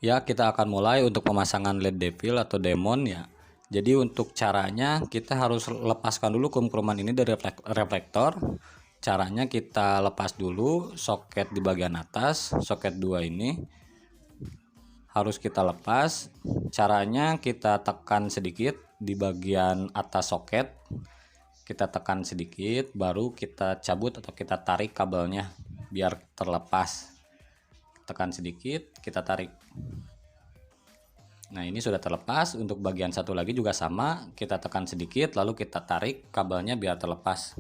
Ya, kita akan mulai untuk pemasangan LED devil atau demon ya. Jadi untuk caranya kita harus lepaskan dulu krum-kruman ini dari reflektor. Caranya kita lepas dulu soket di bagian atas, soket 2 ini harus kita lepas. Caranya kita tekan sedikit di bagian atas soket. Kita tekan sedikit, baru kita cabut atau kita tarik kabelnya biar terlepas. Tekan sedikit, kita tarik. Nah, ini sudah terlepas. Untuk bagian satu lagi juga sama, kita tekan sedikit lalu kita tarik kabelnya biar terlepas.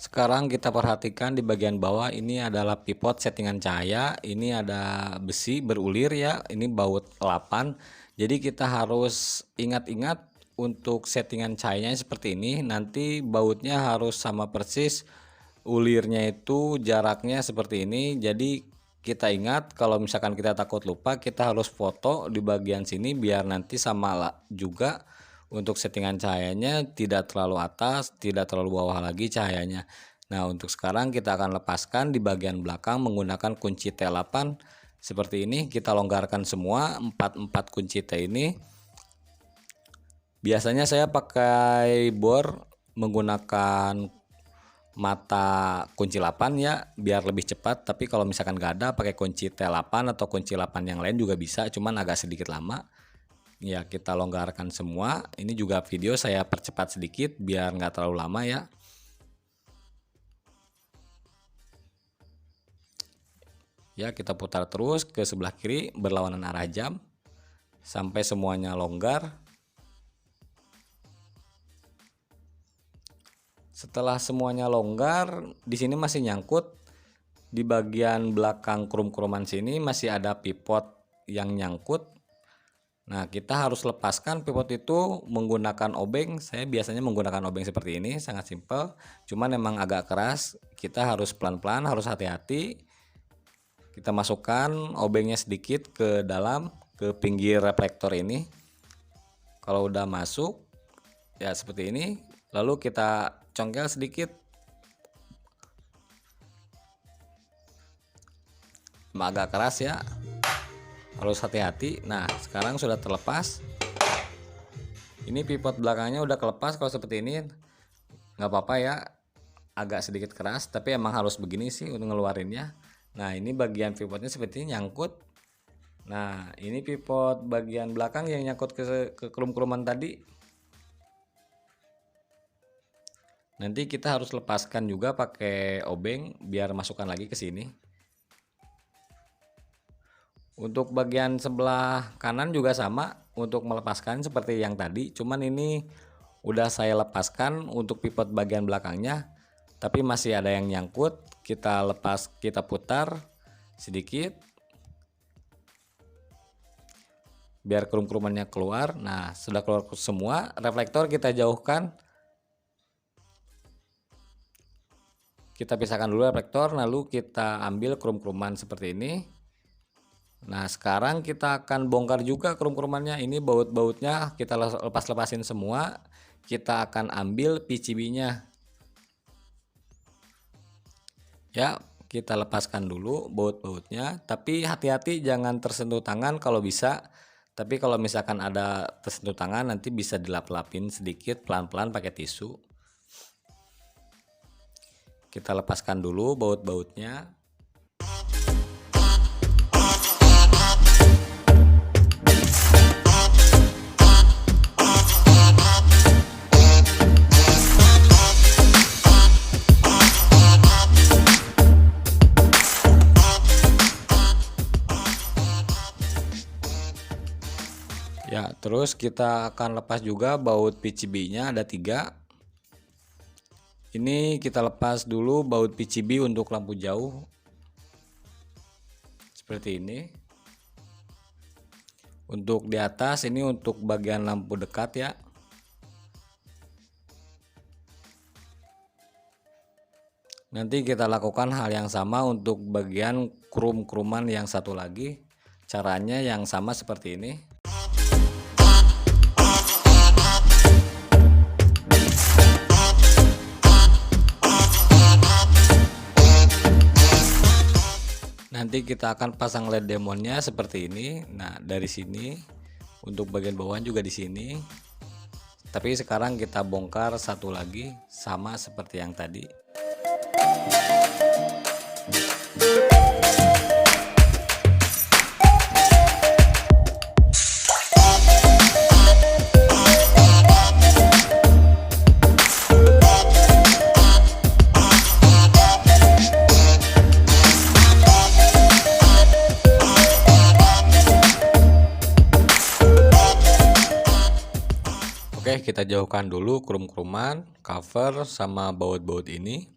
Sekarang kita perhatikan di bagian bawah, ini adalah pivot settingan cahaya. Ini ada besi berulir ya, ini baut 8. Jadi kita harus ingat-ingat untuk settingan cahayanya seperti ini. Nanti bautnya harus sama persis, ulirnya itu jaraknya seperti ini. Jadi kita ingat, kalau misalkan kita takut lupa, kita harus foto di bagian sini biar nanti sama juga. Untuk settingan cahayanya tidak terlalu atas, tidak terlalu bawah lagi cahayanya. Nah, untuk sekarang kita akan lepaskan di bagian belakang menggunakan kunci T8 seperti ini. Kita longgarkan semua 4 kunci T ini. Biasanya saya pakai bor menggunakan mata kunci 8 ya, biar lebih cepat. Tapi kalau misalkan nggak ada, pakai kunci T8 atau kunci 8 yang lain juga bisa, cuman agak sedikit lama. Ya, kita longgarkan semua. Ini juga video saya percepat sedikit biar nggak terlalu lama ya. Ya, kita putar terus ke sebelah kiri berlawanan arah jam sampai semuanya longgar. Setelah semuanya longgar, di sini masih nyangkut. Di bagian belakang krum-kruman sini masih ada pivot yang nyangkut. Nah, kita harus lepaskan pivot itu menggunakan obeng. Saya biasanya menggunakan obeng seperti ini, sangat simpel. Cuman memang agak keras. Kita harus pelan-pelan, harus hati-hati. Kita masukkan obengnya sedikit ke dalam, ke pinggir reflektor ini. Kalau udah masuk, ya seperti ini. Lalu kita congkel sedikit. Agak keras ya. Harus hati-hati. Nah, sekarang sudah terlepas. Ini pivot belakangnya udah kelepas. Kalau seperti ini nggak apa-apa ya, agak sedikit keras, tapi emang harus begini sih untuk ngeluarinnya. Nah, ini bagian pivotnya seperti ini nyangkut. Nah, ini pivot bagian belakang yang nyangkut ke krum-kruman tadi. Nanti kita harus lepaskan juga pakai obeng biar masukkan lagi ke sini. Untuk bagian sebelah kanan juga sama, untuk melepaskan seperti yang tadi, cuman ini udah saya lepaskan untuk pivot bagian belakangnya, tapi masih ada yang nyangkut. Kita lepas, kita putar sedikit biar krum-krumannya keluar. Nah, sudah keluar semua, reflektor kita jauhkan. Kita pisahkan dulu reflektor, lalu kita ambil krum-kruman seperti ini. Nah, sekarang kita akan bongkar juga krum-krumannya. Ini baut-bautnya kita lepas-lepasin semua. Kita akan ambil PCB-nya. Ya, kita lepaskan dulu baut-bautnya. Tapi hati-hati jangan tersentuh tangan kalau bisa. Tapi kalau misalkan ada tersentuh tangan, nanti bisa dilap-lapin sedikit pelan-pelan pakai tisu. Kita lepaskan dulu baut-bautnya. Ya, terus kita akan lepas juga baut PCB-nya, ada 3. Ini kita lepas dulu baut PCB untuk lampu jauh. Seperti ini. Untuk di atas ini untuk bagian lampu dekat ya. Nanti kita lakukan hal yang sama untuk bagian krum-kruman yang satu lagi. Caranya yang sama seperti ini. nanti kita akan pasang LED demonnya seperti ini. Nah, dari sini untuk bagian bawah juga di sini. Tapi sekarang kita bongkar satu lagi sama seperti yang tadi. Oke, kita jauhkan dulu krum-kruman, cover sama baut-baut ini.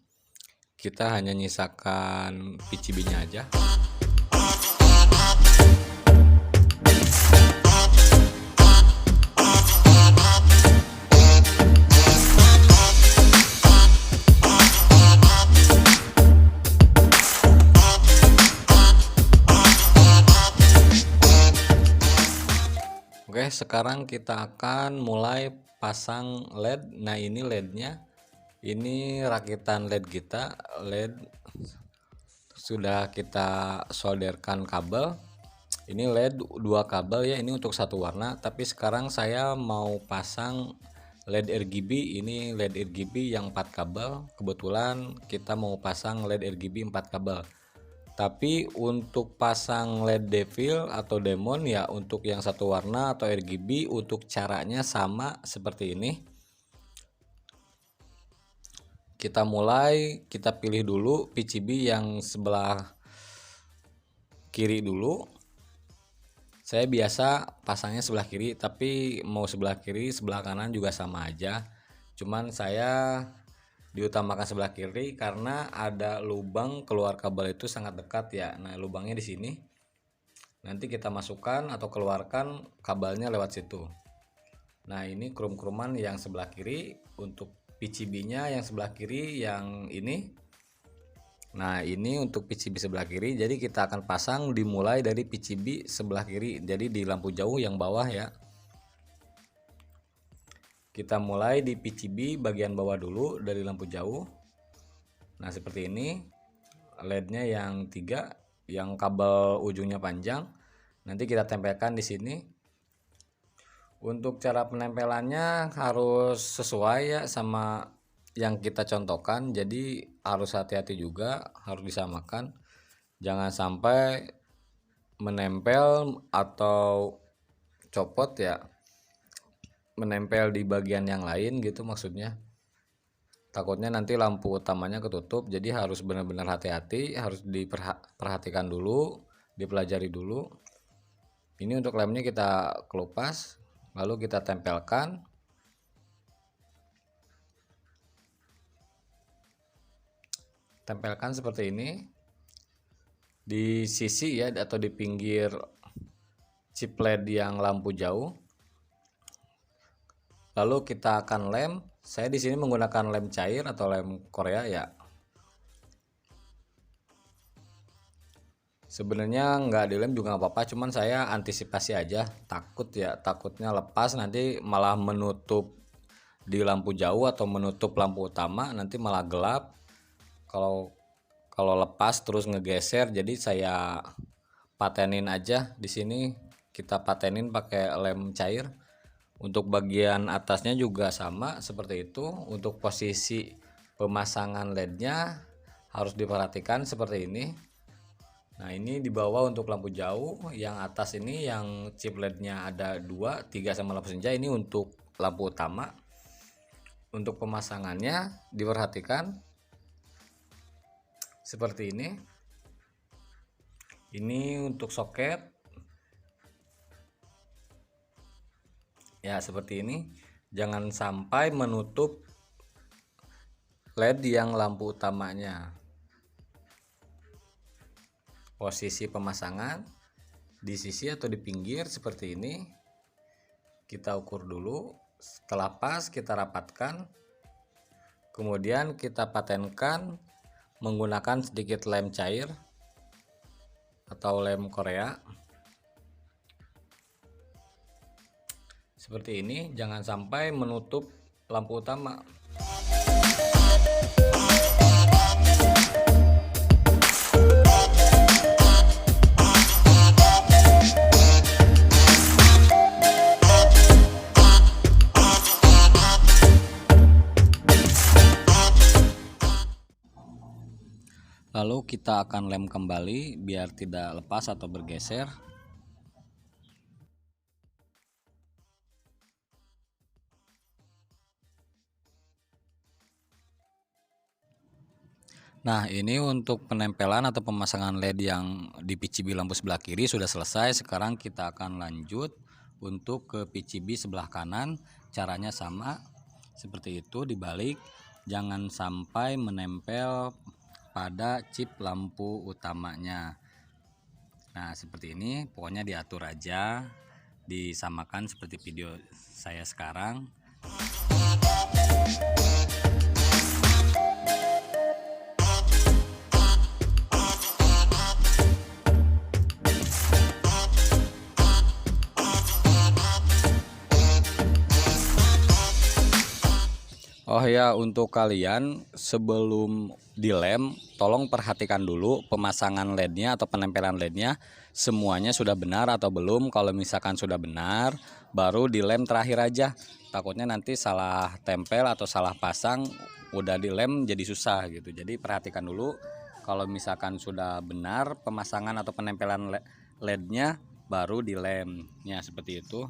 Kita hanya nyisakan PCB-nya aja. Oke, sekarang kita akan mulai pasang LED. Nah, ini LED-nya. Ini rakitan LED kita. LED sudah kita solderkan kabel. Ini LED 2 kabel ya, ini untuk satu warna. Tapi sekarang saya mau pasang LED RGB. Ini LED RGB yang 4 kabel. Kebetulan kita mau pasang LED RGB 4 kabel. Tapi untuk pasang LED devil atau demon ya, untuk yang satu warna atau RGB, untuk caranya sama seperti ini. Kita mulai, kita pilih dulu PCB yang sebelah kiri dulu. Saya biasa pasangnya sebelah kiri, tapi mau sebelah kiri sebelah kanan juga sama aja. Cuman saya diutamakan sebelah kiri karena ada lubang keluar kabel itu sangat dekat ya. Nah, lubangnya di sini. Nanti kita masukkan atau keluarkan kabelnya lewat situ. Nah, ini krum-kruman yang sebelah kiri. Untuk PCB-nya yang sebelah kiri yang ini. Nah, ini untuk PCB sebelah kiri. Jadi kita akan pasang dimulai dari PCB sebelah kiri. Jadi di lampu jauh yang bawah ya. Kita mulai di PCB bagian bawah dulu dari lampu jauh. Nah, seperti ini. LED-nya yang 3, yang kabel ujungnya panjang. Nanti kita tempelkan di sini. Untuk cara penempelannya harus sesuai ya sama yang kita contohkan. Jadi harus hati-hati juga, harus disamakan. Jangan sampai menempel atau copot ya. Menempel di bagian yang lain gitu maksudnya. Takutnya nanti lampu utamanya ketutup. Jadi harus benar-benar hati-hati, harus diperhatikan dulu, dipelajari dulu. Ini untuk lemnya kita kelupas, lalu kita tempelkan. Tempelkan seperti ini di sisi ya, atau di pinggir chip LED yang lampu jauh. Lalu kita akan lem. Saya di sini menggunakan lem cair atau lem Korea ya. Sebenarnya nggak dilem juga nggak apa-apa, cuman saya antisipasi aja, takut ya, takutnya lepas nanti malah menutup di lampu jauh atau menutup lampu utama, nanti malah gelap. Kalau lepas terus ngegeser, jadi saya patenin aja di sini. Kita patenin pakai lem cair. Untuk bagian atasnya juga sama seperti itu. Untuk posisi pemasangan LED-nya harus diperhatikan seperti ini. Nah, ini di bawah untuk lampu jauh, yang atas ini yang chip LED-nya ada 2, 3 sama lampu senja, ini untuk lampu utama. Untuk pemasangannya diperhatikan seperti ini. Ini untuk soket. Ya, seperti ini. Jangan sampai menutup LED yang lampu utamanya. Posisi pemasangan di sisi atau di pinggir seperti ini. Kita ukur dulu. Setelah pas, kita rapatkan. Kemudian kita patenkan menggunakan sedikit lem cair atau lem Korea. Seperti ini, jangan sampai menutup lampu utama. Lalu kita akan lem kembali biar tidak lepas atau bergeser. Nah, ini untuk penempelan atau pemasangan LED yang di PCB lampu sebelah kiri sudah selesai. Sekarang kita akan lanjut untuk ke PCB sebelah kanan. Caranya sama seperti itu, dibalik, jangan sampai menempel pada chip lampu utamanya. Nah, seperti ini, pokoknya diatur aja, disamakan seperti video saya sekarang. Oh ya, untuk kalian sebelum dilem, tolong perhatikan dulu pemasangan LED-nya atau penempelan LED-nya semuanya sudah benar atau belum. Kalau misalkan sudah benar, baru dilem terakhir aja. Takutnya nanti salah tempel atau salah pasang, udah dilem jadi susah gitu. Jadi perhatikan dulu, kalau misalkan sudah benar pemasangan atau penempelan LED-nya, baru dilem. Ya, seperti itu.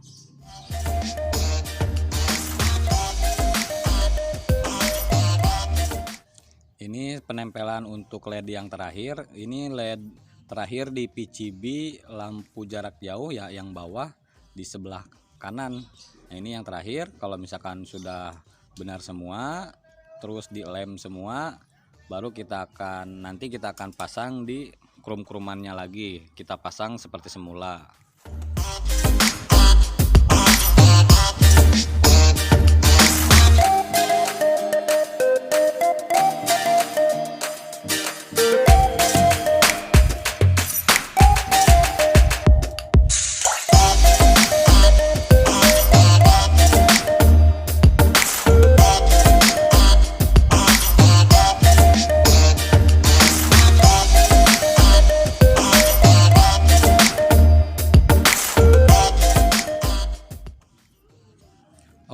Ini penempelan untuk LED yang terakhir. Ini LED terakhir di PCB lampu jarak jauh ya, yang bawah di sebelah kanan. Nah, ini yang terakhir. Kalau misalkan sudah benar semua, terus dilem semua, baru nanti kita akan pasang di krum-krumannya lagi. Kita pasang seperti semula.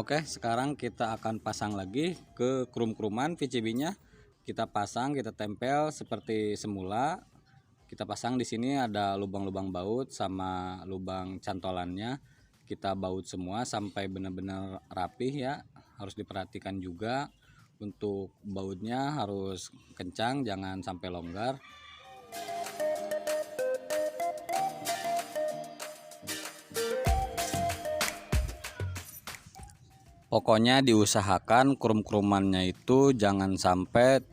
Oke, sekarang kita akan pasang lagi ke krum-kruman PCB-nya. Kita pasang, kita tempel seperti semula. Kita pasang di sini ada lubang-lubang baut sama lubang cantolannya. Kita baut semua sampai benar-benar rapih ya. Harus diperhatikan juga untuk bautnya harus kencang, jangan sampai longgar. Pokoknya diusahakan krum-krumannya itu jangan sampai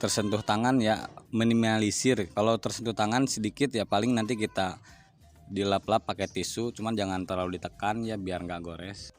tersentuh tangan ya, minimalisir. Kalau tersentuh tangan sedikit ya paling nanti kita dilap-lap pakai tisu, cuman jangan terlalu ditekan ya biar nggak gores.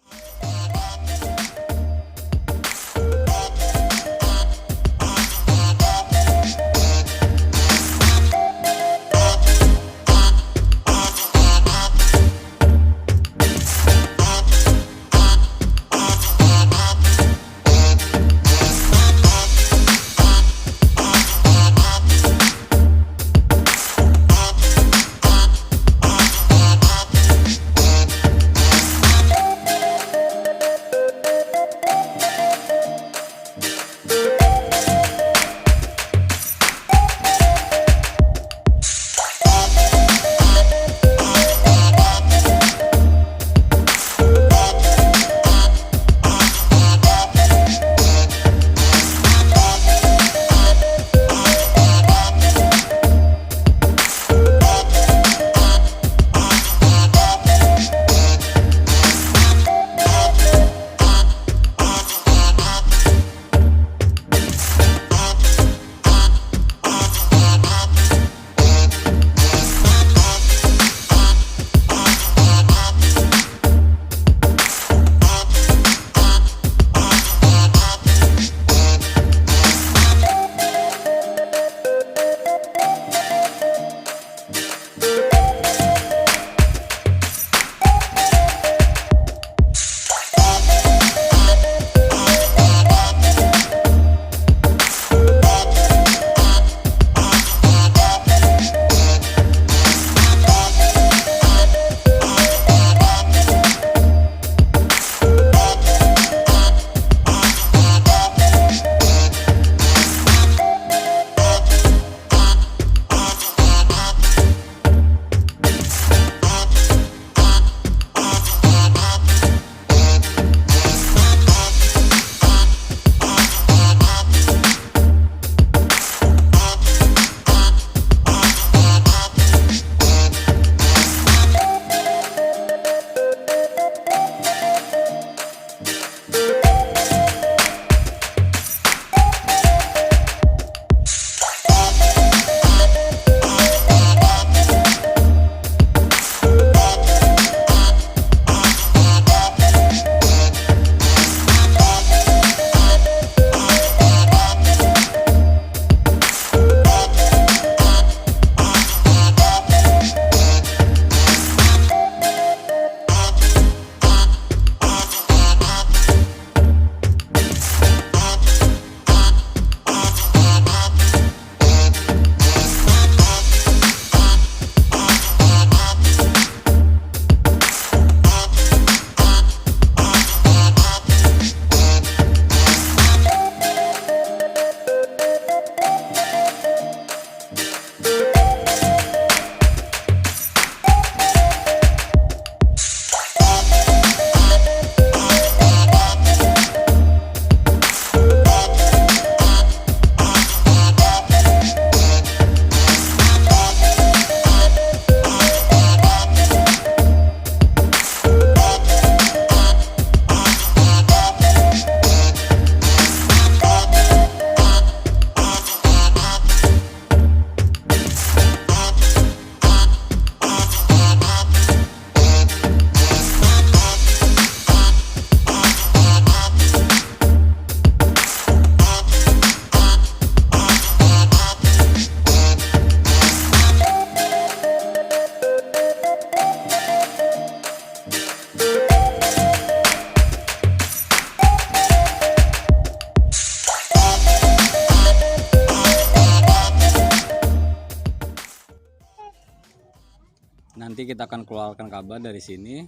Nanti kita akan keluarkan kabel dari sini,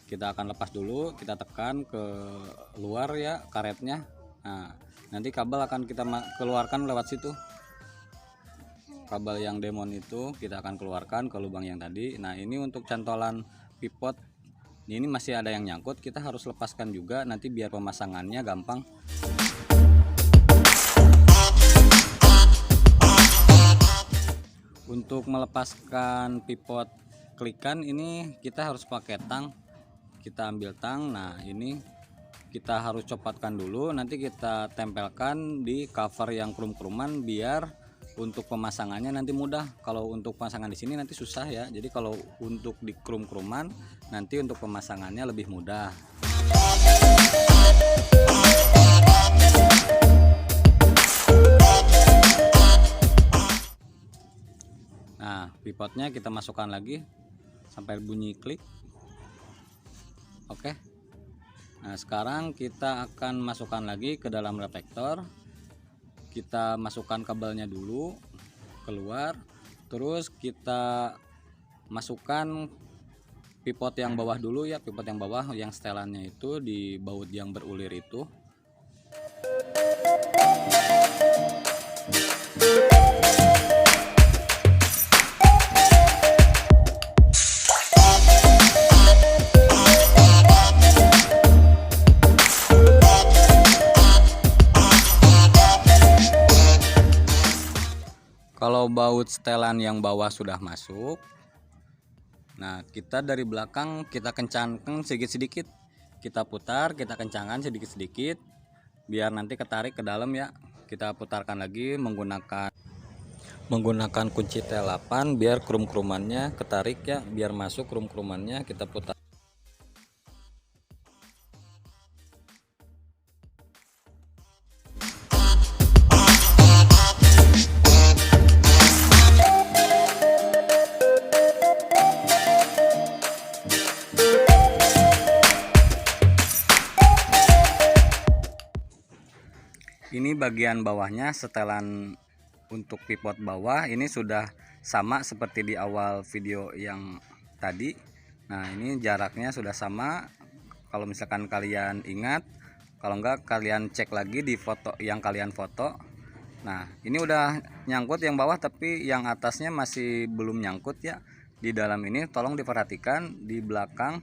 kita akan lepas dulu, kita tekan ke luar ya karetnya. Nah, nanti kabel akan kita keluarkan lewat situ. Kabel yang demon itu kita akan keluarkan ke lubang yang tadi. Nah, ini untuk cantolan pivot ini masih ada yang nyangkut, kita harus lepaskan juga nanti biar pemasangannya gampang. Untuk melepaskan pivot klikan ini kita harus pakai tang. Kita ambil tang, nah ini kita harus copotkan dulu, nanti kita tempelkan di cover yang krum-kruman biar untuk pemasangannya nanti mudah. Kalau untuk pemasangan di sini nanti susah ya, jadi kalau untuk di krum-kruman nanti untuk pemasangannya lebih mudah. Nah, pivotnya kita masukkan lagi sampai bunyi klik. Oke. Nah, sekarang kita akan masukkan lagi ke dalam reflektor. Kita masukkan kabelnya dulu keluar, terus kita masukkan pivot yang bawah dulu ya, pivot yang bawah yang setelannya itu di baut yang berulir itu. Kalau baut setelan yang bawah sudah masuk, nah kita dari belakang kita kencangkan sedikit-sedikit, kita putar, kita kencangkan sedikit-sedikit biar nanti ketarik ke dalam ya. Kita putarkan lagi menggunakan kunci T8 biar krum-krumannya ketarik ya, biar masuk krum-krumannya. Kita putar. Ini bagian bawahnya, setelan untuk pivot bawah ini sudah sama seperti di awal video yang tadi. Nah, ini jaraknya sudah sama. Kalau misalkan kalian ingat, kalau enggak kalian cek lagi di foto yang kalian foto. Nah, ini udah nyangkut yang bawah, tapi yang atasnya masih belum nyangkut ya. Di dalam ini tolong diperhatikan di belakang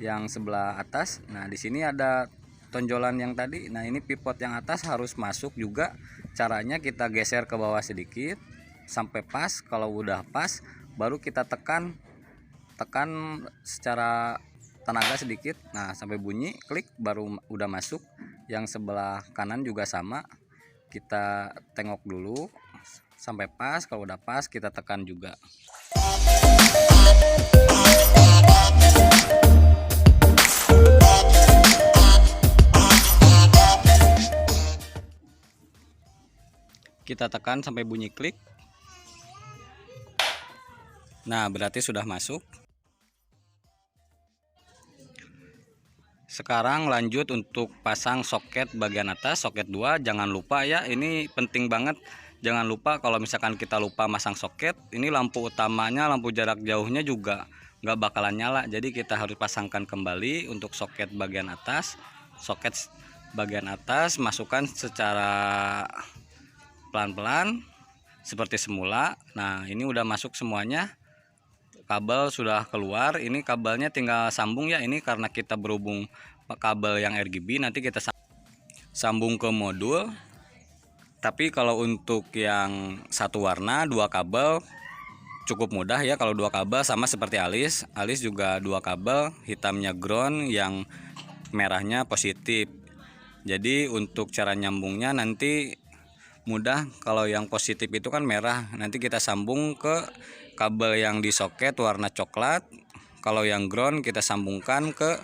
yang sebelah atas. Nah, di sini ada tonjolan yang tadi. Nah, ini pivot yang atas harus masuk juga. Caranya kita geser ke bawah sedikit sampai pas. Kalau udah pas baru kita tekan secara tenaga sedikit. Nah, sampai bunyi klik baru udah masuk. Yang sebelah kanan juga sama, kita tengok dulu sampai pas. Kalau udah pas kita tekan juga. Kita tekan sampai bunyi klik. Nah, berarti sudah masuk. Sekarang lanjut untuk pasang soket bagian atas, soket 2. Jangan lupa ya, ini penting banget. Jangan lupa kalau misalkan kita lupa masang soket, ini lampu utamanya, lampu jarak jauhnya juga nggak bakalan nyala. Jadi kita harus pasangkan kembali untuk soket bagian atas. Soket bagian atas masukkan secara pelan-pelan seperti semula. Nah, ini udah masuk semuanya, kabel sudah keluar. Ini kabelnya tinggal sambung ya, ini karena kita berhubung kabel yang RGB, nanti kita sambung ke modul. Tapi kalau untuk yang satu warna 2 kabel cukup mudah ya. Kalau 2 kabel sama seperti alis juga 2 kabel, hitamnya ground, yang merahnya positif. Jadi untuk cara nyambungnya nanti mudah. Kalau yang positif itu kan merah, nanti kita sambung ke kabel yang di soket warna coklat. Kalau yang ground kita sambungkan ke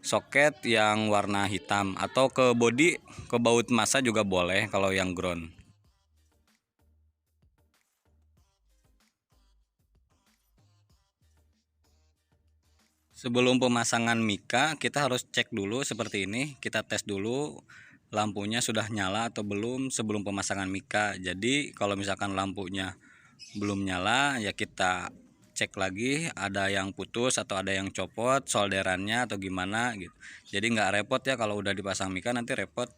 soket yang warna hitam, atau ke bodi, ke baut massa juga boleh kalau yang ground. Sebelum pemasangan mika kita harus cek dulu seperti ini, kita tes dulu lampunya sudah nyala atau belum sebelum pemasangan mika. Jadi kalau misalkan lampunya belum nyala ya kita cek lagi ada yang putus atau ada yang copot solderannya atau gimana gitu. Jadi nggak repot ya kalau udah dipasang mika, nanti repot.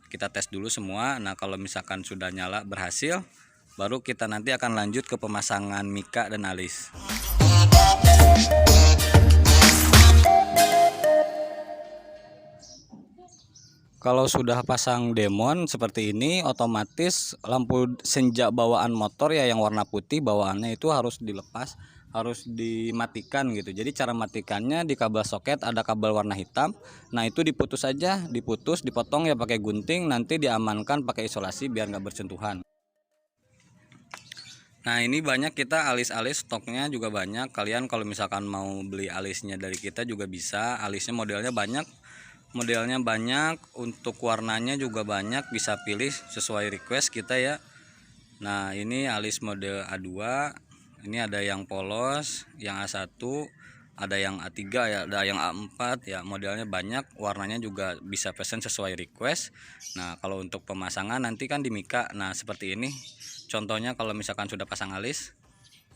Kita tes dulu semua. Nah kalau misalkan sudah nyala berhasil, baru kita nanti akan lanjut ke pemasangan mika dan alis. Kalau sudah pasang demon seperti ini, otomatis lampu senja bawaan motor ya yang warna putih bawaannya itu harus dilepas, harus dimatikan gitu. Jadi cara matikannya di kabel soket ada kabel warna hitam. Nah itu diputus aja, dipotong ya pakai gunting, nanti diamankan pakai isolasi biar nggak bersentuhan. Nah ini banyak kita alis-alis, stoknya juga banyak. Kalian kalau misalkan mau beli alisnya dari kita juga bisa. Alisnya modelnya banyak, untuk warnanya juga banyak, bisa pilih sesuai request kita ya. Nah ini alis model A2, ini ada yang polos, yang A1, ada yang A3 ya, ada yang A4 ya, modelnya banyak, warnanya juga bisa pesan sesuai request. Nah kalau untuk pemasangan nanti kan di mika. Nah seperti ini contohnya kalau misalkan sudah pasang alis.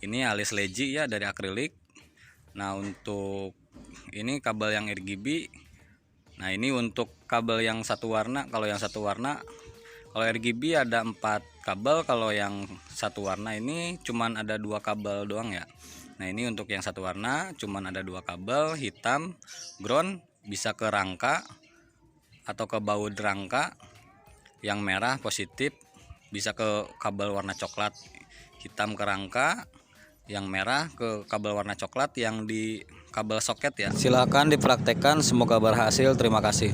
Ini alis leji ya dari akrilik. Nah untuk ini kabel yang RGB. Nah ini untuk kabel yang satu warna. Kalau RGB ada 4 kabel, kalau yang satu warna ini cuman ada 2 kabel doang ya. Nah ini untuk yang satu warna cuman ada 2 kabel, hitam ground bisa ke rangka atau ke baut rangka, yang merah positif bisa ke kabel warna coklat, hitam ke rangka, yang merah ke kabel warna coklat yang di kabel soket ya. Silahkan dipraktekkan, semoga berhasil. Terima kasih.